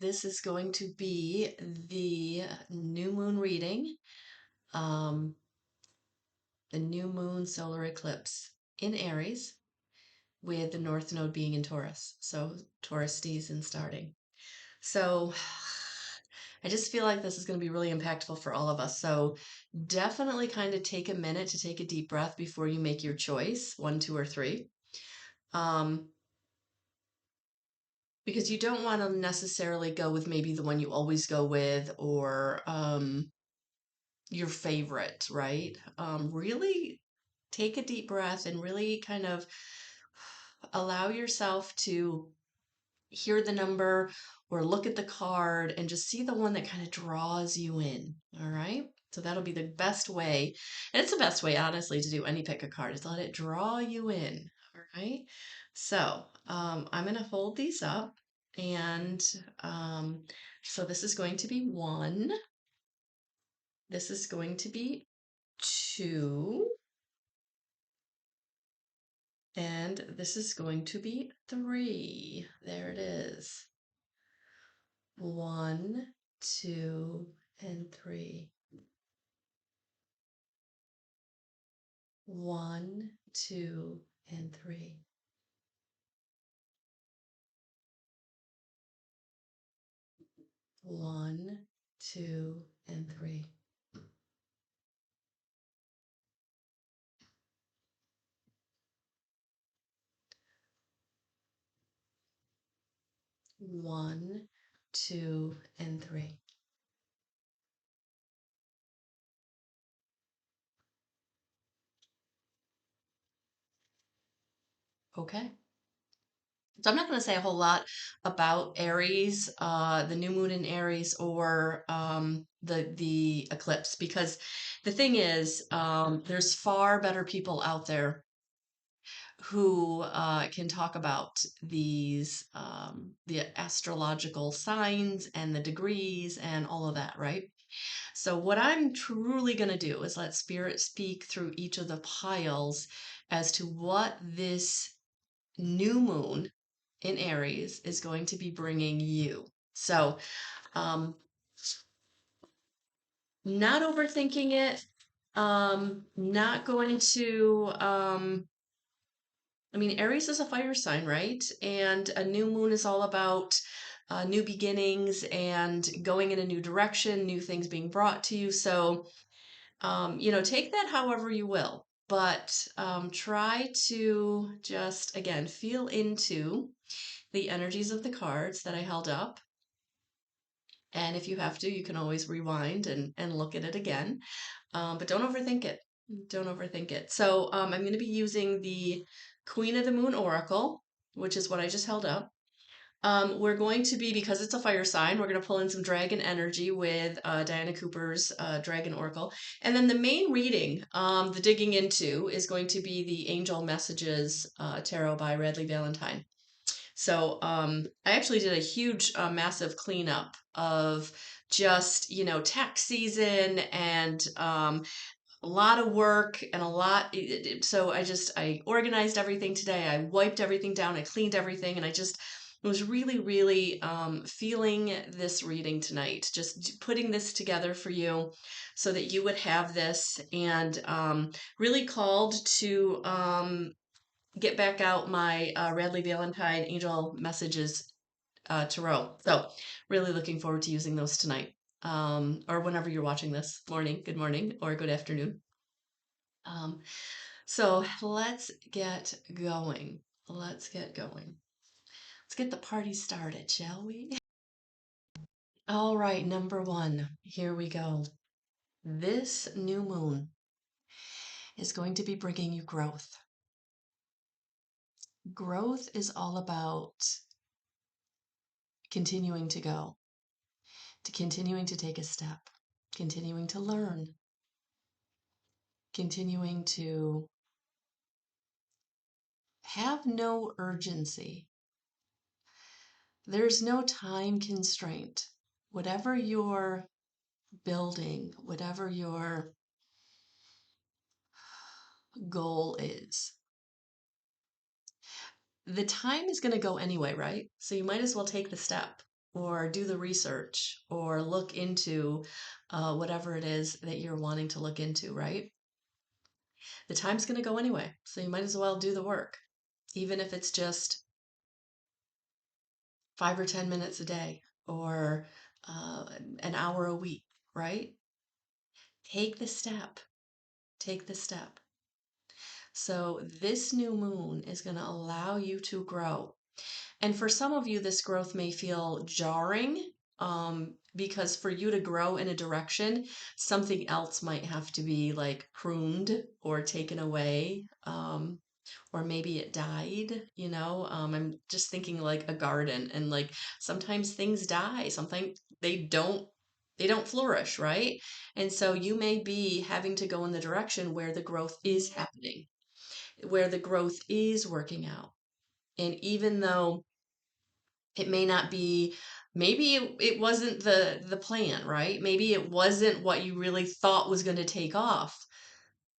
This is going to be the new moon reading, um, the new moon solar eclipse in Aries, with the North Node being in Taurus. So Taurus season starting. So I just feel like this is going to be really impactful for all of us. So definitely kind of take a minute to take a deep breath before you make your choice, one, two, or three. Um, because you don't want to necessarily go with maybe the one you always go with or your favorite, right? Really take a deep breath and really kind of allow yourself to hear the number or look at the card and just see the one that kind of draws you in. All right. So that'll be the best way. And it's the best way, honestly, to do any pick a card is let it draw you in. All right. So I'm going to hold these up. And so this is going to be one. This is going to be two. And this is going to be three. There it is. One, two, and three. One, two, and three. One, two, and three. One, two, and three. Okay. So I'm not going to say a whole lot about Aries, the new moon in Aries, or the eclipse, because the thing is, there's far better people out there who can talk about the astrological signs and the degrees and all of that, right? So what I'm truly going to do is let spirit speak through each of the piles as to what this new moon in Aries is going to be bringing you. So, um, not overthinking it, not going to, I mean, Aries is a fire sign, right? And a new moon is all about new beginnings and going in a new direction, new things being brought to you. So, take that however you will, but try to just, again, feel into the energies of the cards that I held up. And if you have to, you can always rewind and look at it again. But don't overthink it. Don't overthink it. So I'm going to be using the Queen of the Moon Oracle, which is what I just held up. We're going to be, because it's a fire sign, we're going to pull in some dragon energy with Diana Cooper's Dragon Oracle. And then the main reading, the digging into, is going to be the Angel Messages Tarot by Radleigh Valentine. So I actually did a huge, massive cleanup of just, tax season and a lot of work and a lot. So I organized everything today. I wiped everything down. I cleaned everything, and I just was really, really feeling this reading tonight. Just putting this together for you, so that you would have this, and really called to get back out my Radleigh Valentine Angel Messages tarot. So really looking forward to using those tonight. Or whenever you're watching this, good morning, or good afternoon. Um, so let's get going. Let's get going. Let's get the party started, shall we? All right, number one, here we go. This new moon is going to be bringing you growth. Growth is all about continuing to go, to continuing to take a step, continuing to learn, continuing to have no urgency. There's no time constraint. Whatever you're building, whatever your goal is, the time is going to go anyway, right? So you might as well take the step or do the research or look into whatever it is that you're wanting to look into, right? The time's going to go anyway, so you might as well do the work, even if it's just 5 or 10 minutes a day or an hour a week, right? Take the step. Take the step. So, this new moon is going to allow you to grow. And for some of you, this growth may feel jarring because for you to grow in a direction, something else might have to be like pruned or taken away. Or maybe it died, you know. I'm just thinking like a garden, and like sometimes things die, sometimes they don't flourish, right? And so you may be having to go in the direction where the growth is happening, where the growth is working out. And even though it may not be, maybe it wasn't the plan, right? Maybe it wasn't what you really thought was going to take off,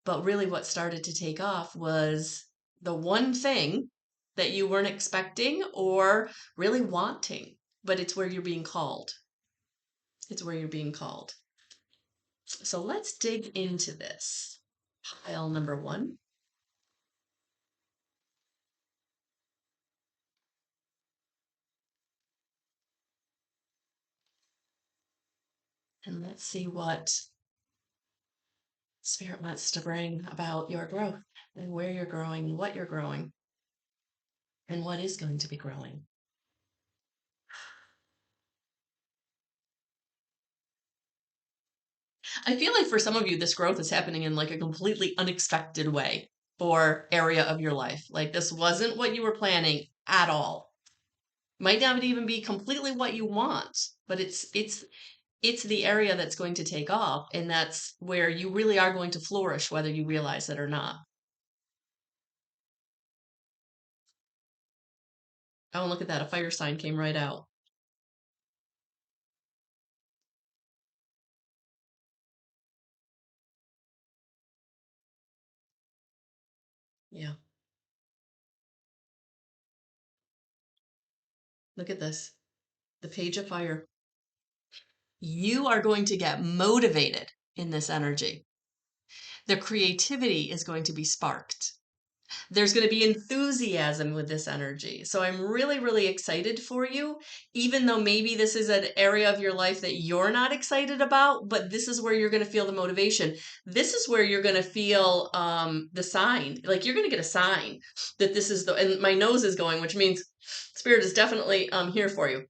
but really what started to take off was the one thing that you weren't expecting or really wanting, but it's where you're being called. It's where you're being called. So let's dig into this. Pile number 1. And let's see what Spirit wants to bring about your growth and where you're growing, what you're growing, and what is going to be growing. I feel like for some of you, this growth is happening in like a completely unexpected way or area of your life. Like this wasn't what you were planning at all. Might not even be completely what you want, but it's the area that's going to take off, and that's where you really are going to flourish, whether you realize it or not. Oh, and look at that. A fire sign came right out. Yeah. Look at this. The page of fire. You are going to get motivated in this energy. The creativity is going to be sparked. There's going to be enthusiasm with this energy. So I'm really, really excited for you, even though maybe this is an area of your life that you're not excited about, but this is where you're going to feel the motivation. This is where you're going to feel the sign. Like you're going to get a sign that this is and my nose is going, which means Spirit is definitely here for you.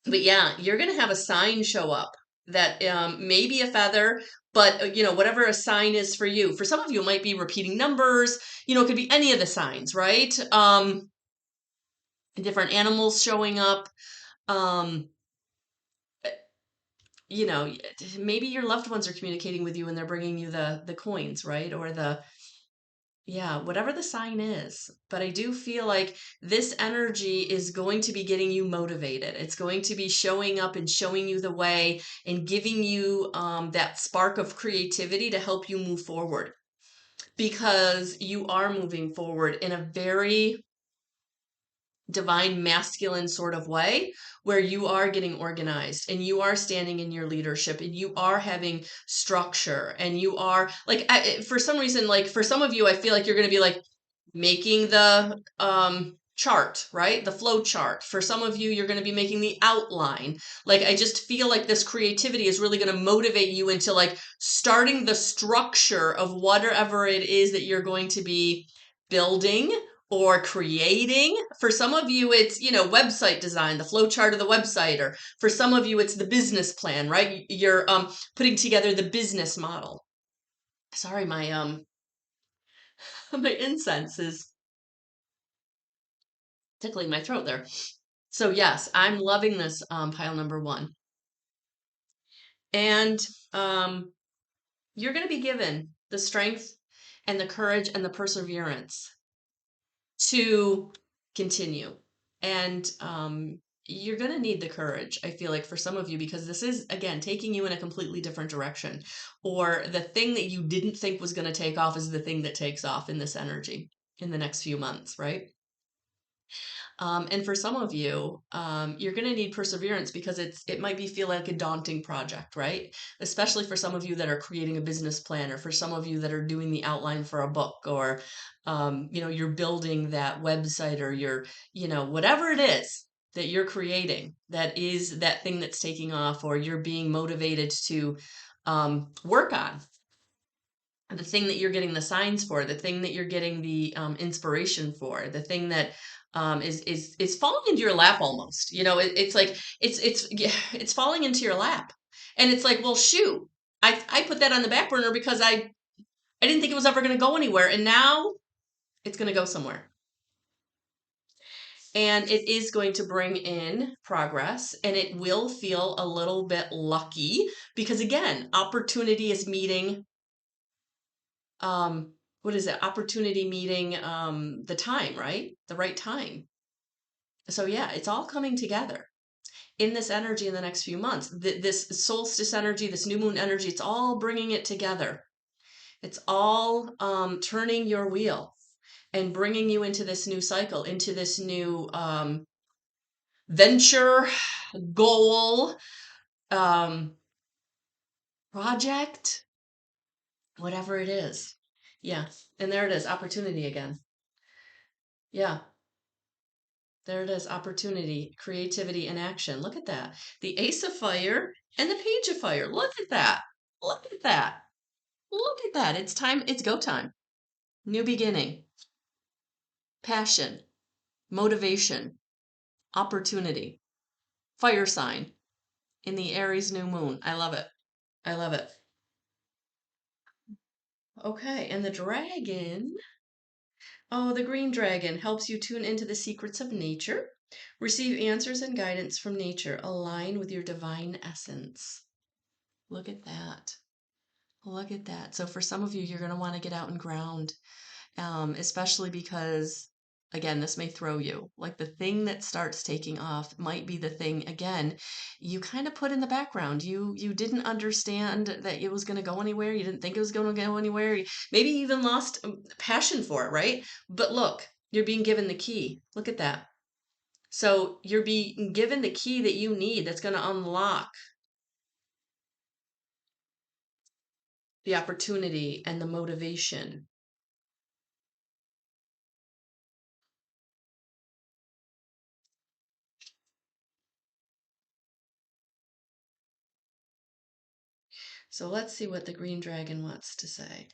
But yeah, you're going to have a sign show up that may be a feather, but whatever a sign is for you. For some of you, it might be repeating numbers. It could be any of the signs, right? Different animals showing up. Um, maybe your loved ones are communicating with you and they're bringing you the coins, right? Or yeah, whatever the sign is. But I do feel like this energy is going to be getting you motivated. It's going to be showing up and showing you the way and giving you that spark of creativity to help you move forward. Because you are moving forward in a very divine masculine sort of way where you are getting organized and you are standing in your leadership and you are having structure and you are like for some reason, like for some of you, I feel like you're going to be like making the chart, right? The flow chart. For some of you, you're going to be making the outline. Like I just feel like this creativity is really going to motivate you into like starting the structure of whatever it is that you're going to be building or creating. For some of you, it's, website design, the flow chart of the website, or for some of you, it's the business plan, right? You're putting together the business model. Sorry, my my incense is tickling my throat there. So yes, I'm loving this pile number 1. And you're going to be given the strength and the courage and the perseverance to continue. And you're going to need the courage, I feel like, for some of you, because this is, again, taking you in a completely different direction. Or the thing that you didn't think was going to take off is the thing that takes off in this energy in the next few months, right? And for some of you, you're going to need perseverance because it might be feel like a daunting project, right? Especially for some of you that are creating a business plan, or for some of you that are doing the outline for a book, or you're building that website, or you're, whatever it is that you're creating, that is that thing that's taking off, or you're being motivated to work on the thing that you're getting the signs for, the thing that you're getting the inspiration for, the thing that is falling into your lap almost. It's like it's falling into your lap, and it's like, well, shoot, I put that on the back burner because I didn't think it was ever going to go anywhere, and now it's going to go somewhere. And it is going to bring in progress, and it will feel a little bit lucky because, again, opportunity is meeting what is it? Opportunity meeting the time, right? The right time. So yeah, it's all coming together in this energy in the next few months. This solstice energy, this new moon energy, it's all bringing it together. It's all turning your wheel and bringing you into this new cycle, into this new venture, goal, um, project, whatever it is. Yeah. And there it is, opportunity again. Yeah. There it is, opportunity, creativity, and action. Look at that. The Ace of Fire and the Page of Fire. Look at that. Look at that. Look at that. It's time. It's go time. New beginning. Passion. Motivation. Opportunity. Fire sign in the Aries New Moon. I love it. I love it. Okay, and the dragon. Oh, the green dragon helps you tune into the secrets of nature. Receive answers and guidance from nature. Align with your divine essence. Look at that. Look at that. So for some of you, you're going to want to get out and ground, especially because, again, this may throw you. Like the thing that starts taking off might be the thing, again, you kind of put in the background. You didn't understand that it was going to go anywhere. You didn't think it was going to go anywhere. Maybe you even lost passion for it, right? But look, you're being given the key. Look at that. So you're being given the key that you need that's going to unlock the opportunity and the motivation. So let's see what the green dragon wants to say.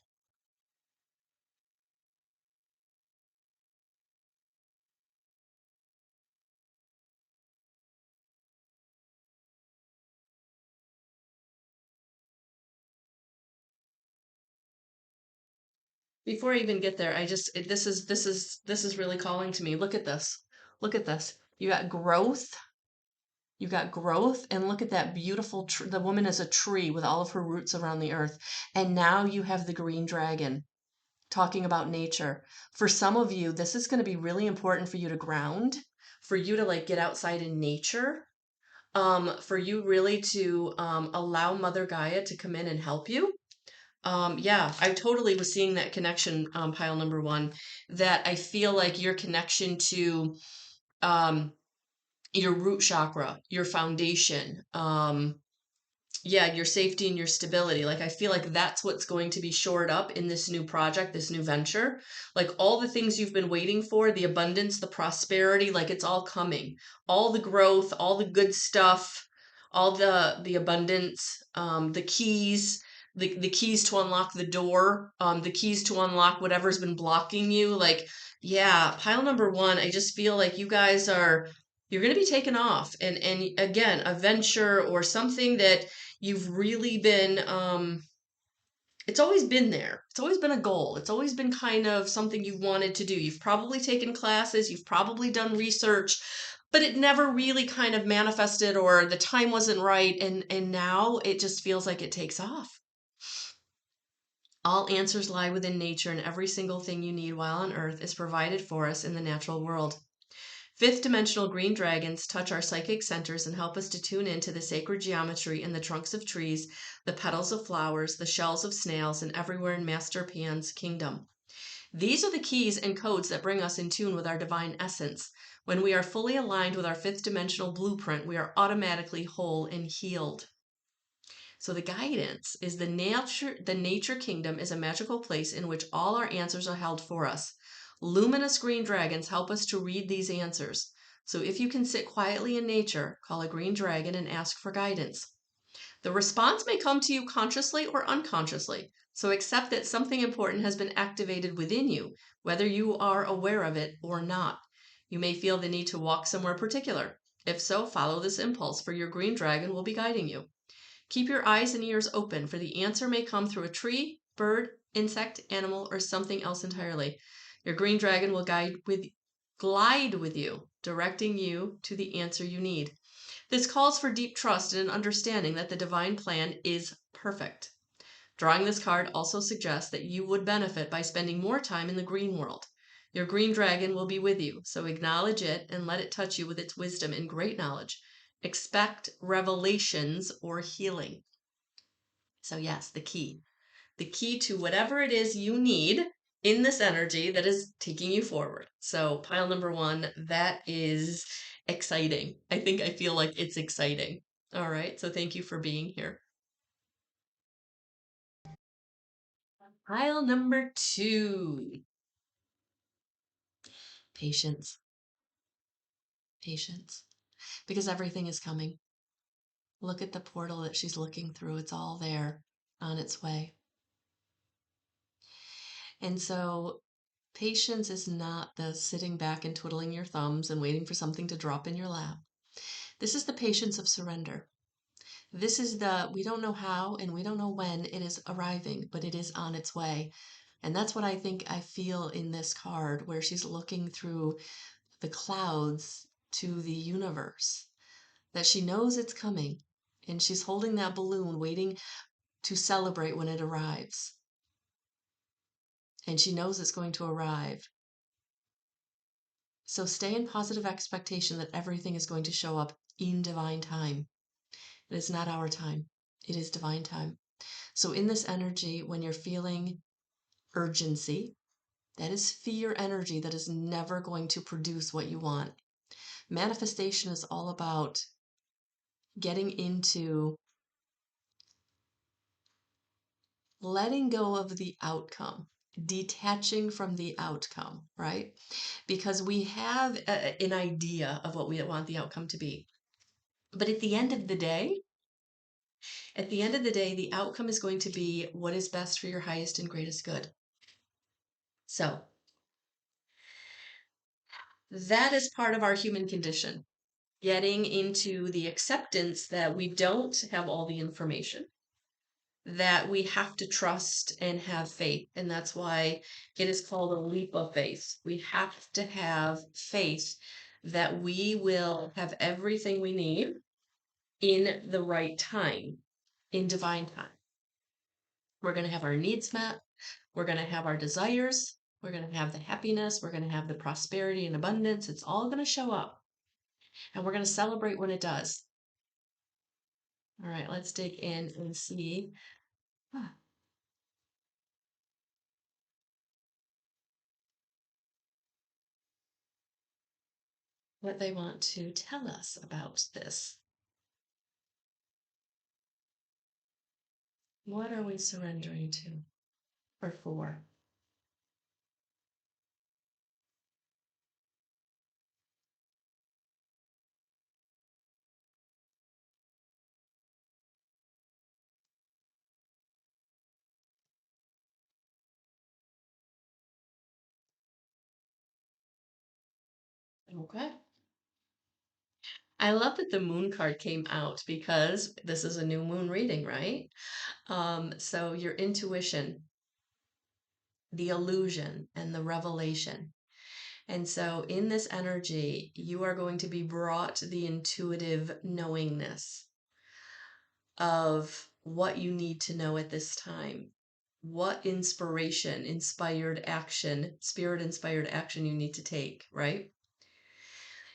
Before I even get there, this is really calling to me. Look at this. Look at this. You got growth. You got growth, and look at that beautiful the woman is a tree with all of her roots around the earth. And now you have the green dragon talking about nature. For some of you, this is going to be really important for you to ground, for you to like get outside in nature, for you really to allow Mother Gaia to come in and help you. Yeah, I totally was seeing that connection, pile number one, that I feel like your connection to um, your root chakra, your foundation, yeah, your safety and your stability. Like, I feel like that's what's going to be shored up in this new project, this new venture. Like, all the things you've been waiting for, the abundance, the prosperity, like, it's all coming. All the growth, all the good stuff, all the abundance, the keys, the keys to unlock the door, the keys to unlock whatever's been blocking you. Like, yeah, pile number one, I just feel like you guys are, you're going to be taken off. And again, a venture or something that you've really been it's always been there. It's always been a goal. It's always been kind of something you wanted to do. You've probably taken classes, you've probably done research, but it never really kind of manifested, or the time wasn't right, and now it just feels like it takes off. All answers lie within nature, and every single thing you need while on earth is provided for us in the natural world. Fifth dimensional green dragons touch our psychic centers and help us to tune into the sacred geometry in the trunks of trees, the petals of flowers, the shells of snails, and everywhere in Master Pan's kingdom. These are the keys and codes that bring us in tune with our divine essence. When we are fully aligned with our fifth dimensional blueprint, we are automatically whole and healed. So the guidance is the nature kingdom is a magical place in which all our answers are held for us. Luminous green dragons help us to read these answers. So if you can sit quietly in nature, call a green dragon and ask for guidance. The response may come to you consciously or unconsciously. So accept that something important has been activated within you, whether you are aware of it or not. You may feel the need to walk somewhere particular. If so, follow this impulse, for your green dragon will be guiding you. Keep your eyes and ears open, for the answer may come through a tree, bird, insect, animal, or something else entirely. Your green dragon will glide with you, directing you to the answer you need. This calls for deep trust and an understanding that the divine plan is perfect. Drawing this card also suggests that you would benefit by spending more time in the green world. Your green dragon will be with you, so acknowledge it and let it touch you with its wisdom and great knowledge. Expect revelations or healing. So yes, the key to whatever it is you need in this energy that is taking you forward. So pile number 1, that is exciting. I feel like it's exciting. All right. So thank you for being here. Pile number 2. Patience. Patience. Because everything is coming. Look at the portal that she's looking through. It's all there on its way. And so patience is not the sitting back and twiddling your thumbs and waiting for something to drop in your lap. This is the patience of surrender. This is we don't know how and we don't know when it is arriving, but it is on its way. And that's what I feel in this card, where she's looking through the clouds to the universe, that she knows it's coming, and she's holding that balloon waiting to celebrate when it arrives. And she knows it's going to arrive. So stay in positive expectation that everything is going to show up in divine time. It is not our time. It is divine time. So in this energy, when you're feeling urgency, that is fear energy that is never going to produce what you want. Manifestation is all about getting into letting go of the outcome, detaching from the outcome, right? Because we have an idea of what we want the outcome to be. But at the end of the day, the outcome is going to be what is best for your highest and greatest good. So that is part of our human condition, getting into the acceptance that we don't have all the information, that we have to trust and have faith. And that's why it is called a leap of faith. We have to have faith that we will have everything we need in the right time, in divine time. We're going to have our needs met. We're going to have our desires. We're going to have the happiness. We're going to have the prosperity and abundance. It's all going to show up. And we're going to celebrate when it does. All right, let's dig in and see. What they want to tell us about this. What are we surrendering to or for? Okay. I love that the moon card came out because this is a new moon reading, right? So your intuition, the illusion, and the revelation. And so in this energy, you are going to be brought the intuitive knowingness of what you need to know at this time. What inspiration, inspired action, spirit inspired action you need to take, right?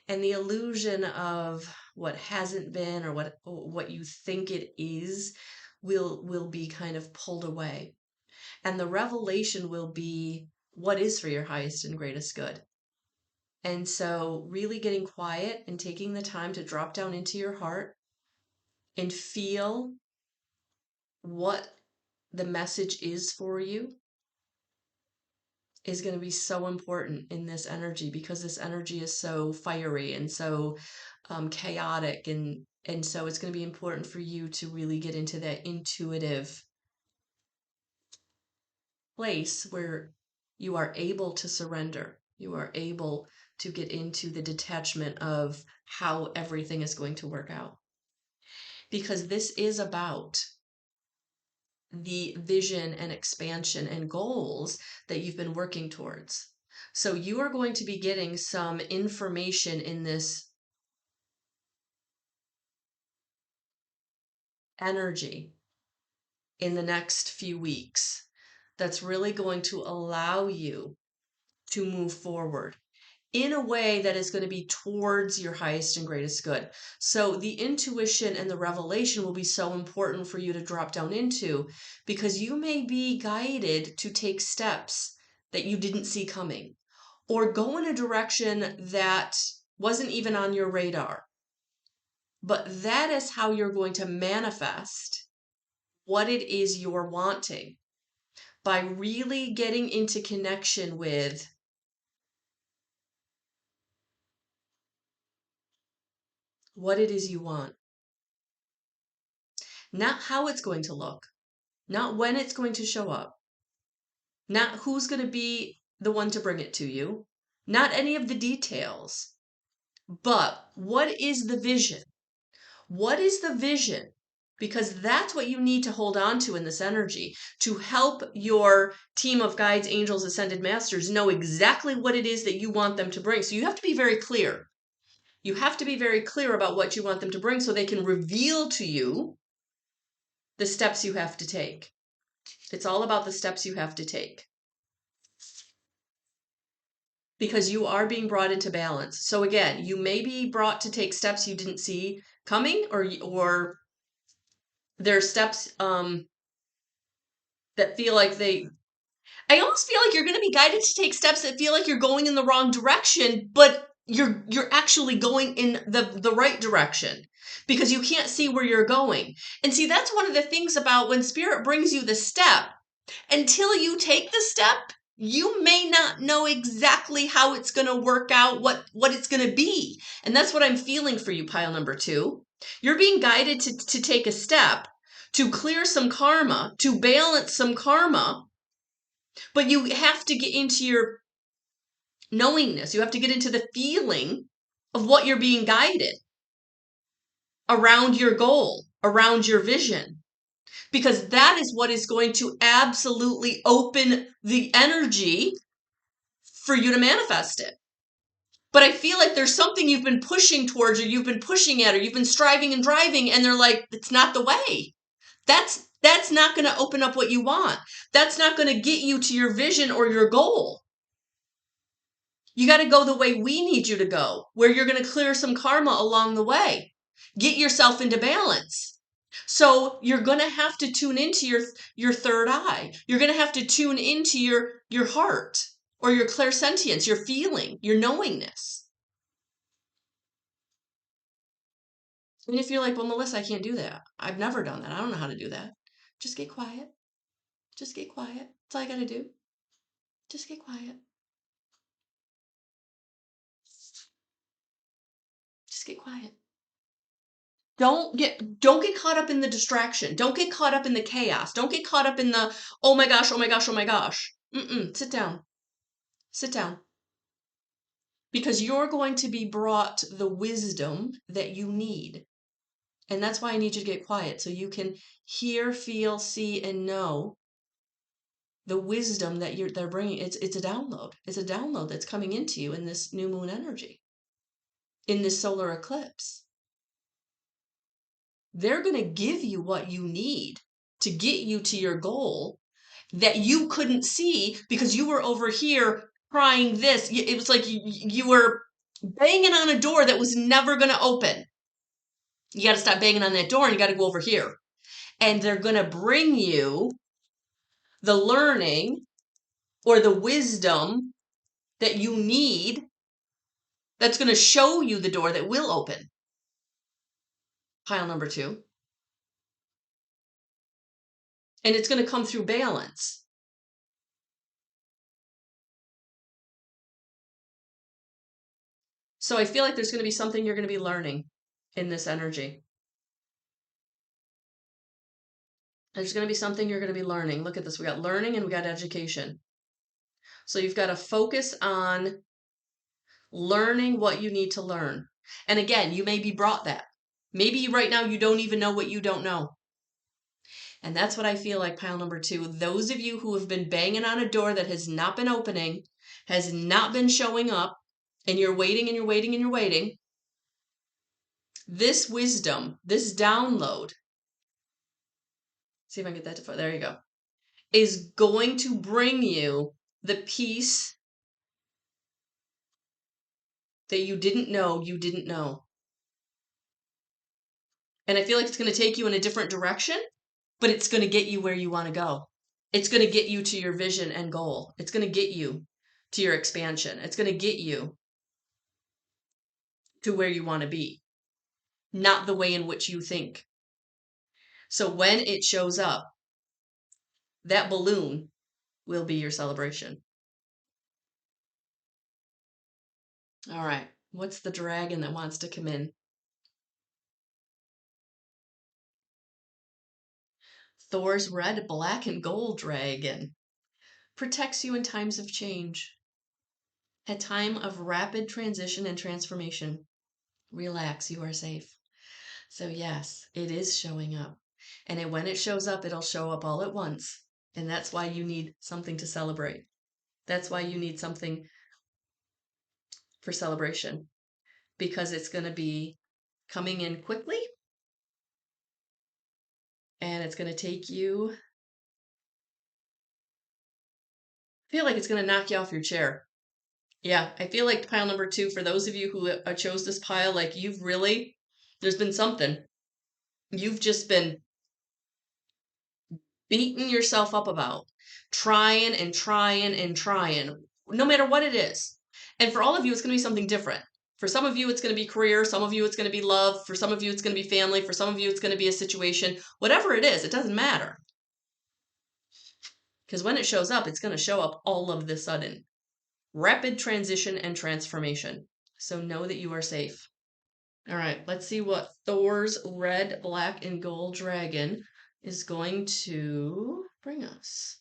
And the illusion of what hasn't been or what you think it is will be kind of pulled away. And the revelation will be what is for your highest and greatest good. And so really getting quiet and taking the time to drop down into your heart and feel what the message is for you is going to be so important in this energy, because this energy is so fiery and so chaotic, and so it's going to be important for you to really get into that intuitive place where you are able to surrender. You are able to get into the detachment of how everything is going to work out. Because this is about the vision and expansion and goals that you've been working towards. So you are going to be getting some information in this energy in the next few weeks that's really going to allow you to move forward in a way that is going to be towards your highest and greatest good. So the intuition and the revelation will be so important for you to drop down into, because you may be guided to take steps that you didn't see coming, or go in a direction that wasn't even on your radar. But that is how you're going to manifest what it is you're wanting, by really getting into connection with what it is you want. Not how it's going to look, not when it's going to show up, not who's going to be the one to bring it to you, not any of the details, but what is the vision? What is the vision? Because that's what you need to hold on to in this energy to help your team of guides, angels, ascended masters know exactly what it is that you want them to bring. So you have to be very clear. You have to be very clear about what you want them to bring so they can reveal to you the steps you have to take. It's all about the steps you have to take, because you are being brought into balance. So again, you may be brought to take steps you didn't see coming, or there are steps that feel like I almost feel like you're going to be guided to take steps that feel like you're going in the wrong direction, but you're actually going in the right direction, because you can't see where you're going. And see, that's one of the things about when spirit brings you the step. Until you take the step, you may not know exactly how it's going to work out, what it's going to be. And that's what I'm feeling for you, pile number 2. You're being guided to take a step, to clear some karma, to balance some karma, but you have to get into your knowingness. You have to get into the feeling of what you're being guided around your goal, around your vision, because that is what is going to absolutely open the energy for you to manifest it. But I feel like there's something you've been pushing towards, or you've been pushing at, or you've been striving and driving, and they're like, it's not the way. That's not going to open up what you want. That's not going to get you to your vision or your goal. You got to go the way we need you to go, where you're going to clear some karma along the way. Get yourself into balance. So you're going to have to tune into your third eye. You're going to have to tune into your heart, or your clairsentience, your feeling, your knowingness. And if you're like, well, Melissa, I can't do that. I've never done that. I don't know how to do that. Just get quiet. Just get quiet. That's all I got to do. Just get quiet. Just get quiet. Don't get caught up in the distraction. Don't get caught up in the chaos. Don't get caught up in the, oh my gosh, oh my gosh, oh my gosh. Sit down. Sit down. Because you're going to be brought the wisdom that you need. And that's why I need you to get quiet, so you can hear, feel, see, and know the wisdom that they're bringing. It's a download. It's a download that's coming into you in this new moon energy, in this solar eclipse. They're going to give you what you need to get you to your goal that you couldn't see because you were over here trying this. It was like you were banging on a door that was never going to open. You got to stop banging on that door and you got to go over here. And they're going to bring you the learning or the wisdom that you need That's going to show you the door that will open. Pile number 2. And it's going to come through balance. So I feel like there's going to be something you're going to be learning in this energy. There's going to be something you're going to be learning. Look at this. We got learning and we got education. So you've got to focus on learning what you need to learn. And again, you may be brought that. Maybe right now you don't even know what you don't know. And that's what I feel like, pile number 2. Those of you who have been banging on a door that has not been opening, has not been showing up, and you're waiting and you're waiting and you're waiting, this wisdom, this download, see if I can get that to, there you go, is going to bring you the peace that you didn't know you didn't know. And I feel like it's going to take you in a different direction, but it's going to get you where you want to go. It's going to get you to your vision and goal. It's going to get you to your expansion. It's going to get you to where you want to be, not the way in which you think. So when it shows up, that balloon will be your celebration. All right. What's the dragon that wants to come in? Thor's red, black, and gold dragon protects you in times of change. A time of rapid transition and transformation. Relax, you are safe. So yes, it is showing up. And when it shows up, it'll show up all at once. And that's why you need something to celebrate. That's why you need something for celebration. Because it's going to be coming in quickly. And it's going to take you, I feel like it's going to knock you off your chair. Yeah, I feel like pile number 2, for those of you who chose this pile, like you've really, there's been something. You've just been beating yourself up about, trying and trying and trying, no matter what it is. And for all of you, it's going to be something different. For some of you, it's going to be career. Some of you, it's going to be love. For some of you, it's going to be family. For some of you, it's going to be a situation. Whatever it is, it doesn't matter. Because when it shows up, it's going to show up all of the sudden. Rapid transition and transformation. So know that you are safe. All right, let's see what Thor's red, black, and gold dragon is going to bring us.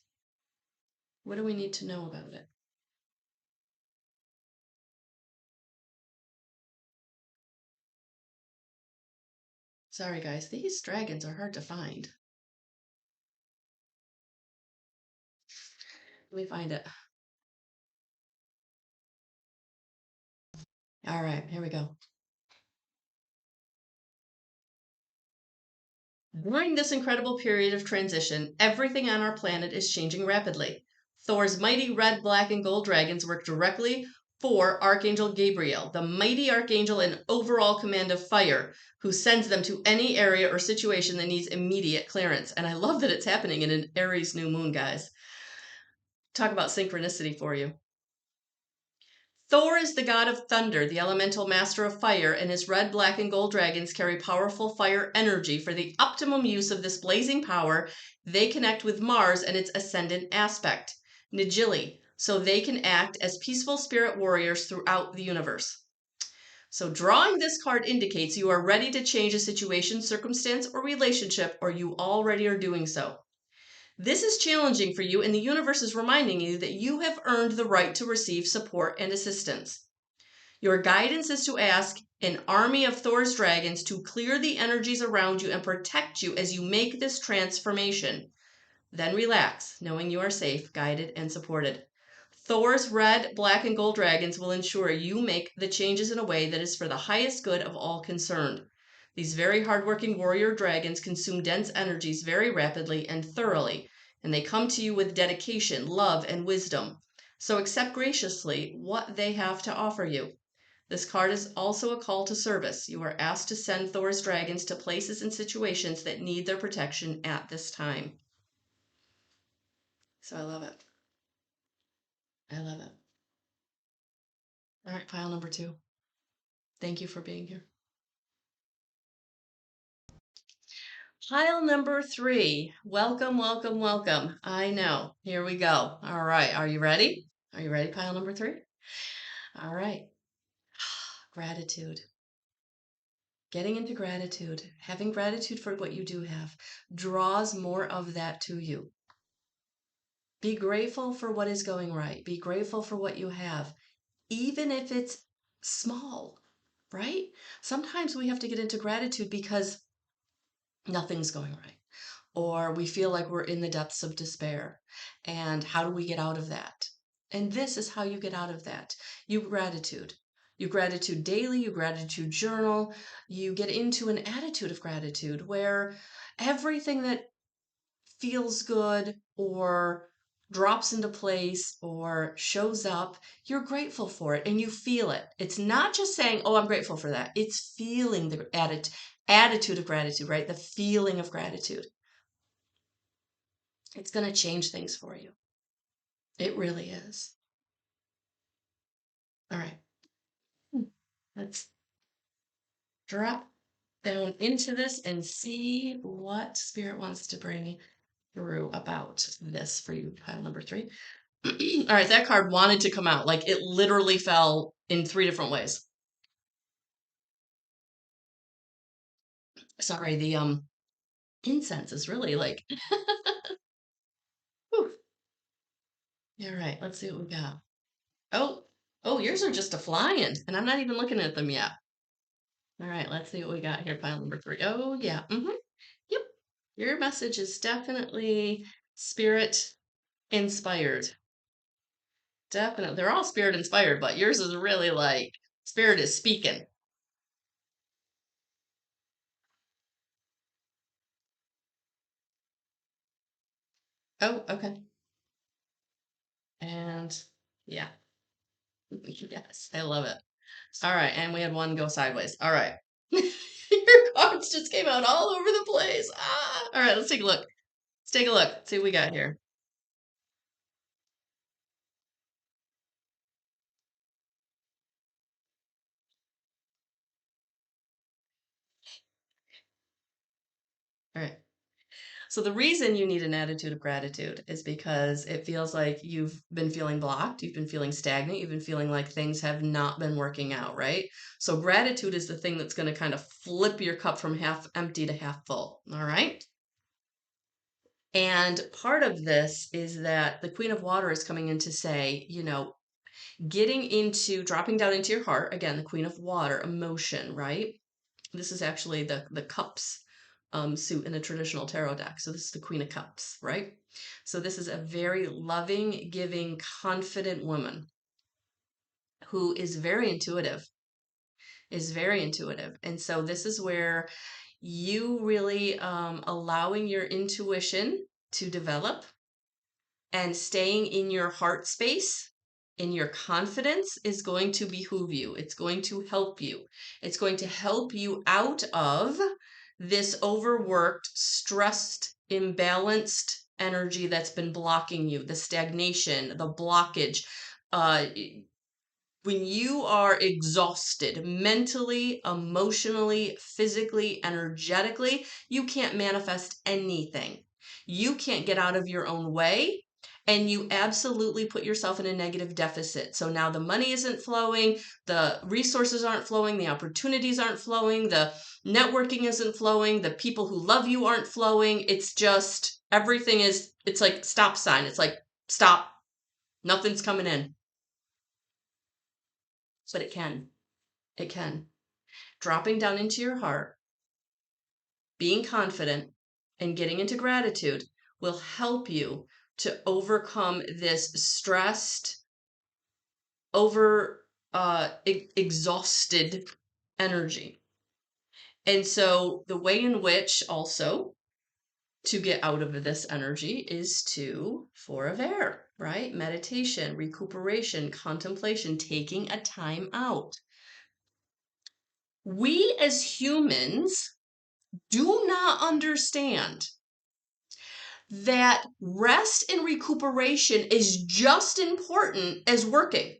What do we need to know about it? Sorry, guys, these dragons are hard to find. Let me find it. All right, here we go. During this incredible period of transition, everything on our planet is changing rapidly. Thor's mighty red, black, and gold dragons work directly for Archangel Gabriel, the mighty archangel in overall command of fire, who sends them to any area or situation that needs immediate clearance. And I love that it's happening in an Aries new moon, guys. Talk about synchronicity for you. Thor is the god of thunder, the elemental master of fire, and his red, black, and gold dragons carry powerful fire energy. For the optimum use of this blazing power, they connect with Mars and its ascendant aspect, Nigili, so they can act as peaceful spirit warriors throughout the universe. So drawing this card indicates you are ready to change a situation, circumstance, or relationship, or you already are doing so. This is challenging for you, and the universe is reminding you that you have earned the right to receive support and assistance. Your guidance is to ask an army of Thor's dragons to clear the energies around you and protect you as you make this transformation. Then relax, knowing you are safe, guided, and supported. Thor's red, black, and gold dragons will ensure you make the changes in a way that is for the highest good of all concerned. These very hardworking warrior dragons consume dense energies very rapidly and thoroughly, and they come to you with dedication, love, and wisdom. So accept graciously what they have to offer you. This card is also a call to service. You are asked to send Thor's dragons to places and situations that need their protection at this time. So I love it. I love it. All right, pile number 2. Thank you for being here. Pile number 3. Welcome, welcome, welcome. I know. Here we go. All right. Are you ready? Are you ready, pile number 3? All right. Gratitude. Getting into gratitude, having gratitude for what you do have, draws more of that to you. Be grateful for what is going right. Be grateful for what you have, even if it's small, right? Sometimes we have to get into gratitude because nothing's going right, or we feel like we're in the depths of despair. And how do we get out of that? And this is how you get out of that. You gratitude. You gratitude daily, you gratitude journal, you get into an attitude of gratitude where everything that feels good or drops into place or shows up, you're grateful for it and you feel it. It's not just saying, oh, I'm grateful for that. It's feeling the attitude of gratitude, right? The feeling of gratitude. It's going to change things for you. It really is. All right. Let's drop down into this and see what Spirit wants to bring through about this for you, pile number 3. All right, that card wanted to come out. Like, it literally fell in 3 different ways. Sorry, the incense is really like whew. All right, let's see what we got. Oh, yours are just a flying, and I'm not even looking at them yet. All right, let's see what we got here, pile number 3. Oh, yeah. Yep. Your message is definitely spirit inspired. Definitely. They're all spirit inspired, but yours is really like spirit is speaking. Oh, okay. And yeah. Yes, I love it. All right, and we had one go sideways. All right. Your cards just came out all over the place. Ah! All right, let's take a look. Let's take a look. See what we got here. All right. So the reason you need an attitude of gratitude is because it feels like you've been feeling blocked, you've been feeling stagnant, you've been feeling like things have not been working out, right? So gratitude is the thing that's going to kind of flip your cup from half empty to half full, all right? And part of this is that the Queen of Water is coming in to say, getting into dropping down into your heart, again, the Queen of Water, emotion, right? This is actually the cups suit in a traditional tarot deck. So this is the Queen of Cups, right? So this is a very loving, giving, confident woman who is very intuitive, And so this is where you really allowing your intuition to develop and staying in your heart space, in your confidence, is going to behoove you. It's going to help you. It's going to help you out of this overworked, stressed, imbalanced energy that's been blocking you, the stagnation, the blockage. Uh, when you are exhausted mentally, emotionally, physically, energetically, you can't manifest anything. You can't get out of your own way. And you absolutely put yourself in a negative deficit. So now the money isn't flowing, the resources aren't flowing, the opportunities aren't flowing, the networking isn't flowing, the people who love you aren't flowing. It's just everything it's like stop sign. It's like stop. Nothing's coming in. But it can. It can. Dropping down into your heart, being confident, and getting into gratitude will help you to overcome this stressed, exhausted energy. And so the way in which also to get out of this energy is to Four of Air, right? Meditation, recuperation, contemplation, taking a time out. We as humans do not understand that rest and recuperation is just important as working.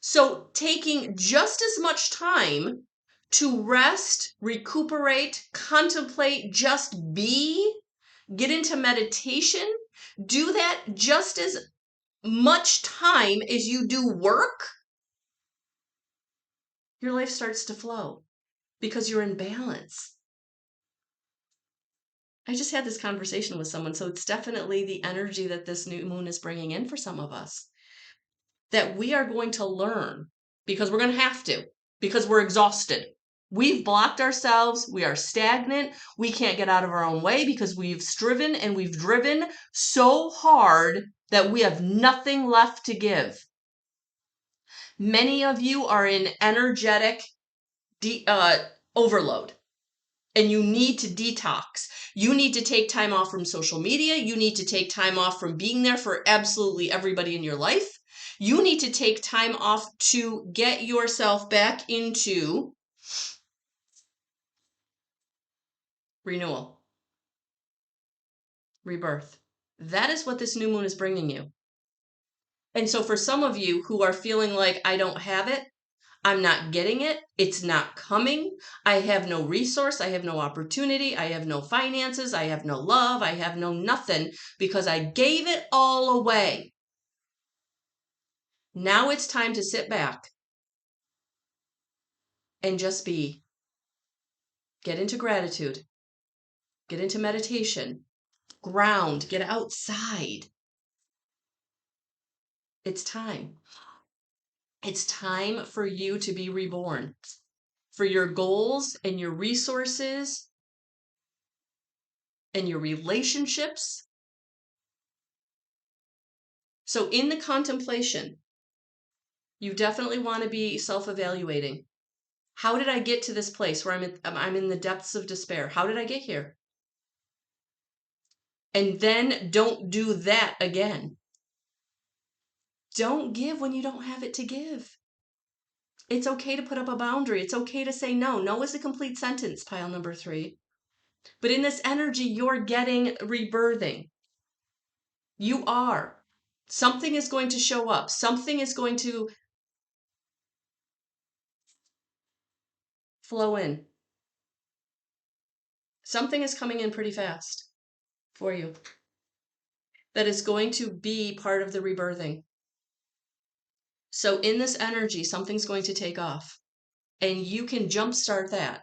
So taking just as much time to rest, recuperate, contemplate, just be, get into meditation, do that just as much time as you do work, your life starts to flow because you're in balance. I just had this conversation with someone, so it's definitely the energy that this new moon is bringing in for some of us. That we are going to learn because we're going to have to, because we're exhausted. We've blocked ourselves. We are stagnant. We can't get out of our own way because we've striven and we've driven so hard that we have nothing left to give. Many of you are in energetic overload. And you need to detox. You need to take time off from social media. You need to take time off from being there for absolutely everybody in your life. You need to take time off to get yourself back into renewal, rebirth. That is what this new moon is bringing you. And so for some of you who are feeling like, I don't have it, I'm not getting it. It's not coming. I have no resource. I have no opportunity. I have no finances. I have no love. I have no nothing because I gave it all away. Now it's time to sit back and just be. Get into gratitude. Get into meditation. Ground. Get outside. It's time. It's time for you to be reborn. For your goals and your resources and your relationships. So in the contemplation, you definitely want to be self-evaluating. How did I get to this place where I'm in the depths of despair? How did I get here? And then don't do that again. Don't give when you don't have it to give. It's okay to put up a boundary. It's okay to say no. No is a complete sentence, pile number 3. But in this energy, you're getting rebirthing. You are. Something is going to show up. Something is going to flow in. Something is coming in pretty fast for you that is going to be part of the rebirthing. So in this energy, something's going to take off, and you can jumpstart that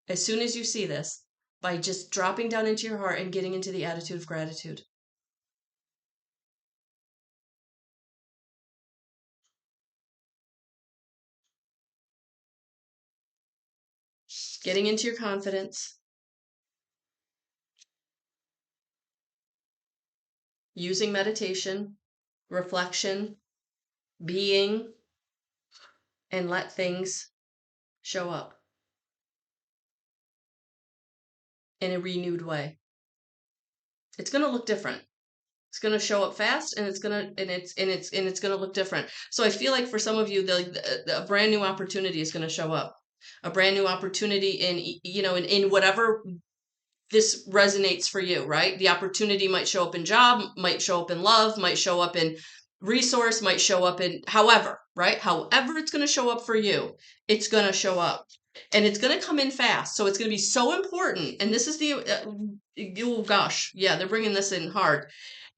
as soon as you see this by just dropping down into your heart and getting into the attitude of gratitude. Getting into your confidence, using meditation, reflection, being, and let things show up in a renewed way. It's going to look different. It's going to show up fast, and it's going to look different. So I feel like for some of you, a brand new opportunity is going to show up. A brand new opportunity in whatever this resonates for you, right? The opportunity might show up in job, might show up in love, might show up in resource, might show up in however, right? However it's going to show up for you, it's going to show up. And it's going to come in fast. So it's going to be so important. And this is oh gosh, yeah, they're bringing this in hard.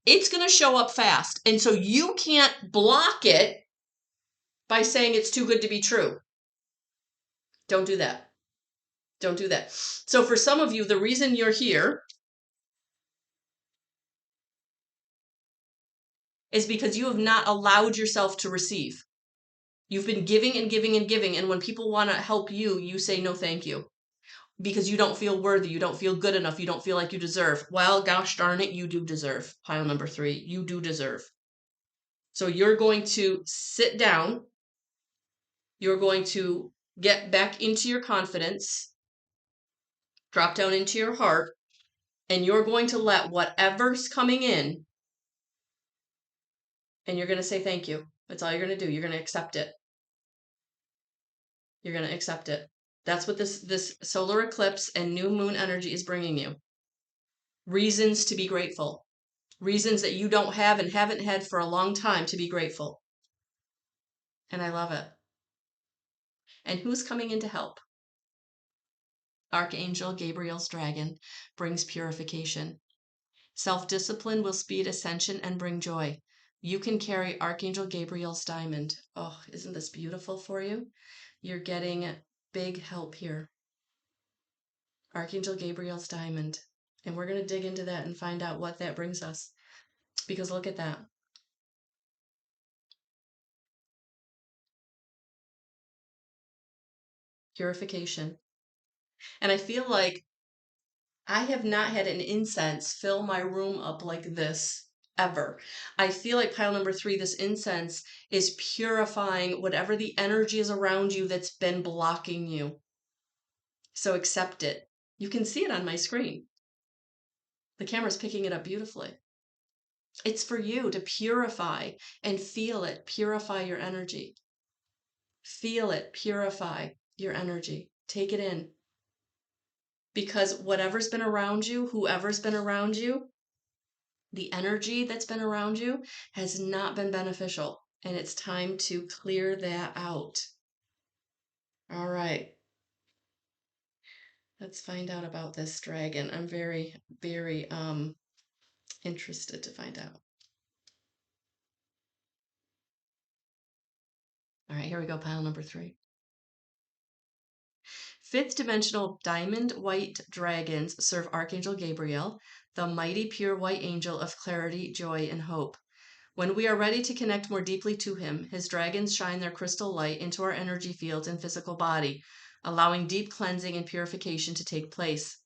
It's going to show up fast. And so you can't block it by saying it's too good to be true. Don't do that. Don't do that. So for some of you, the reason you're here is because you have not allowed yourself to receive. You've been giving and giving and giving. And when people want to help you, you say no, thank you. Because you don't feel worthy. You don't feel good enough. You don't feel like you deserve. Well, gosh darn it, you do deserve. Pile number 3. You do deserve. So you're going to sit down. You're going to get back into your confidence. Drop down into your heart. And you're going to let whatever's coming in, and you're going to say thank you. That's all you're going to do. You're going to accept it. You're going to accept it. That's what this solar eclipse and new moon energy is bringing you. Reasons to be grateful. Reasons that you don't have and haven't had for a long time to be grateful. And I love it. And who's coming in to help? Archangel Gabriel's dragon brings purification. Self-discipline will speed ascension and bring joy. You can carry Archangel Gabriel's diamond. Oh, isn't this beautiful for you? You're getting big help here. Archangel Gabriel's diamond. And we're going to dig into that and find out what that brings us. Because look at that. Purification. And I feel like I have not had an incense fill my room up like this ever. I feel like pile number 3, this incense is purifying whatever the energy is around you that's been blocking you. So accept it. You can see it on my screen. The camera's picking it up beautifully. It's for you to purify and feel it, purify your energy. Feel it, purify your energy. Take it in. Because whatever's been around you, whoever's been around you, the energy that's been around you has not been beneficial. And it's time to clear that out. All right. Let's find out about this dragon. I'm very, very interested to find out. All right, here we go, pile number 3. Fifth dimensional diamond white dragons serve Archangel Gabriel, the mighty pure white angel of clarity, joy, and hope. When we are ready to connect more deeply to him, his dragons shine their crystal light into our energy fields and physical body, allowing deep cleansing and purification to take place.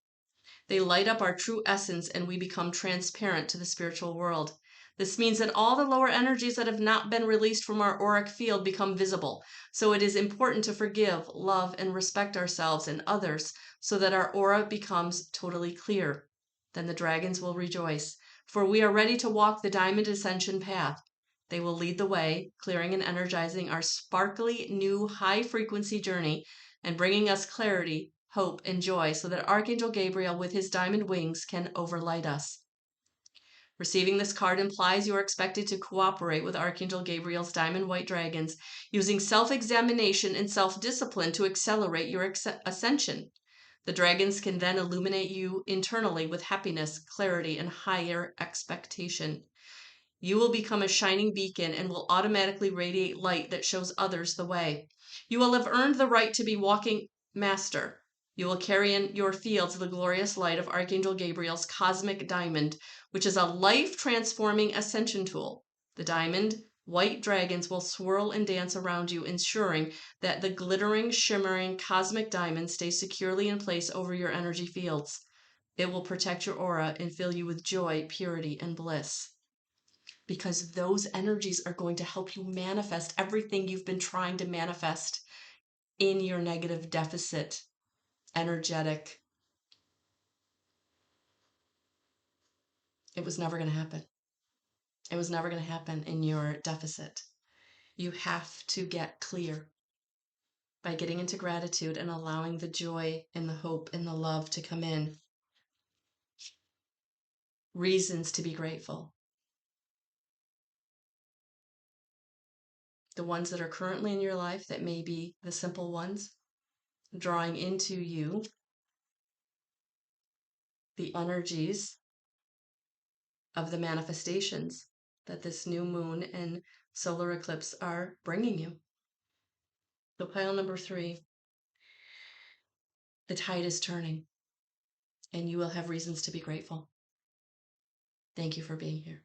They light up our true essence and we become transparent to the spiritual world. This means that all the lower energies that have not been released from our auric field become visible. So it is important to forgive, love, and respect ourselves and others so that our aura becomes totally clear. Then the dragons will rejoice, for we are ready to walk the diamond ascension path. They will lead the way, clearing and energizing our sparkly new high frequency journey and bringing us clarity, hope, and joy so that Archangel Gabriel with his diamond wings can overlight us. Receiving this card implies you are expected to cooperate with Archangel Gabriel's diamond white dragons, using self-examination and self-discipline to accelerate your ascension. The dragons can then illuminate you internally with happiness, clarity, and higher expectation. You will become a shining beacon and will automatically radiate light that shows others the way. You will have earned the right to be walking master. You will carry in your fields the glorious light of Archangel Gabriel's cosmic diamond, which is a life-transforming ascension tool. The diamond white dragons will swirl and dance around you, ensuring that the glittering, shimmering cosmic diamond stays securely in place over your energy fields. It will protect your aura and fill you with joy, purity, and bliss. Because those energies are going to help you manifest everything you've been trying to manifest in your negative deficit, energetic. It was never going to happen. It was never going to happen in your deficit. You have to get clear by getting into gratitude and allowing the joy and the hope and the love to come in. Reasons to be grateful. The ones that are currently in your life that may be the simple ones, drawing into you the energies of the manifestations that this new moon and solar eclipse are bringing you. So pile number 3, the tide is turning and you will have reasons to be grateful. Thank you for being here.